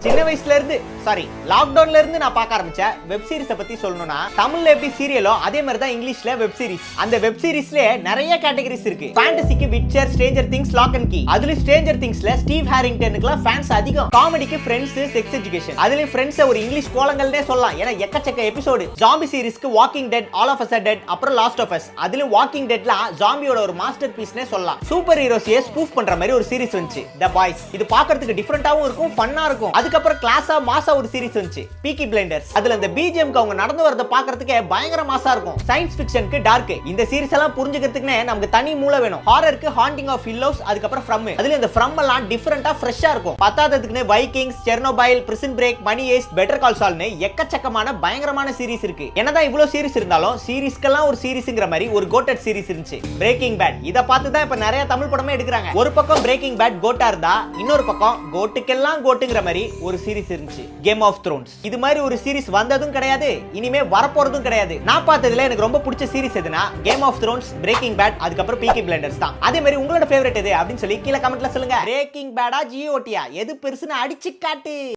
சின்ன வயசுல இருந்து லாக்டவுன்ல இருந்து நான் பார்க்க ஆரம்பிச்ச வெப் சீரிஸை பத்தி சொல்லணும்னா தமிழ்ல எப்படி சீரியலோ அதே மாதிரி தான் இங்கிலீஷ்ல வெப் சீரிஸ். அந்த வெப் சீரிஸ்ல நிறைய கேட்டகரிஸ் இருக்கு. ஃபேண்டசிக்கு Witcher, Stranger Things, Lock and Key. அதுல ஸ்ட்ரேஞ்சர் திங்ஸ்ல ஸ்டீவ் ஹாரிங்டனுக்குலாம் ஃபேன்ஸ் அதிகம். காமெடிக்கு ஃப்ரெண்ட்ஸ், செக்ஸ் எஜுகேஷன். அதுல ஃப்ரெண்ட்ஸ் ஒரு இங்கிலீஷ் கோலங்கள்னே சொல்லலாம். ஏன்னா எக்கச்சக்க எபிசோடு. ஜாம்பி சீரிஸ்க்கு Walking Dead, All of Us Are Dead, அப்புறம் லாஸ்ட் ஆஃப் அஸ். அதுல வாக்கிங் டெட்ல ஜாம்பியோட ஒரு மாஸ்டர் பீஸ்னே சொல்லலாம். சூப்பர் ஹீரோஸையே ஸ்பூஃப் பண்ற மாதிரி ஒரு சீரிஸ் வந்துச்சு, தி பாய்ஸ். இது பார்க்கிறதுக்கு டிஃபரெண்டாவும் இருக்கும், ஃபன்னா இருக்கும். அதுக்கப்புறம் கிளாஸா மாசா ஒரு சீரிஸ் வந்துச்சு, பீக்கி பிளைண்டர்ஸ். அதுல அந்த பிஜிஎம்க்கு அவங்க நடந்து வரத பார்க்கிறதுக்கே பயங்கர மாசா இருக்கும். சயின்ஸ் ஃபிக்ஷனுக்கு டார்க். இந்த சீரிஸ் எல்லாம் புரிஞ்சுக்கிறதுக்குனே நமக்கு தனி மூளை வேணும். ஹாரருக்கு ஹாண்டிங் ஆஃப் ஹில் ஹவுஸ், அதுக்கப்புறம் ஃப்ரம். அதுல இந்த ஃப்ரம் எல்லாம் டிஃபரெண்டா ஃப்ரெஷ்ஷா இருக்கும். பத்தாததுக்குனே Vikings, Chernobyl, Prison Break, Money Heist, Better Call சால்னு எக்கச்சக்கமான பயங்கரமான சீரிஸ் இருக்கு. என்னதான் இவ்வளவு சீரிஸ் இருந்தாலும் சீரிஸ்க்கெல்லாம் ஒரு சீரிஸ்ங்கிற மாதிரி ஒரு கோட்டட் சீரிஸ் இருந்துச்சு, பிரேக்கிங் பேட். இத பார்த்து தான் இப்ப நிறைய தமிழ் படமே எடுக்கிறாங்க. ஒரு பக்கம் பிரேக்கிங் பேட் கோட்டா இருந்தா, இன்னொரு பக்கம் கோட்டுக்கெல்லாம் கோட்டுங்கிற மாதிரி ஒரு சீரிஸ் இருந்துச்சு, கேம் ஆஃப் த்ரோன்ஸ். இது மாதிரி ஒரு சீரிஸ் வந்ததும் கிடையாது, இனிமே வரப்போறதும் கிடையாது. நான் பார்த்ததுல எனக்கு ரொம்ப பிடிச்ச சீரிஸ் எதுனா Game of Thrones, Breaking Bad, அதுக்கப்புறம் பீக்கி பிளைண்டர்ஸ் தான். அதே மாதிரி உங்களோட ஃபேவரட் எது அப்படின்னு சொல்லி கீழே கமெண்ட்ல சொல்லுங்க. பிரேக்கிங் பேடா, ஜிஓடியா, எது பெருசுன்னு அடிச்சு காட்டு.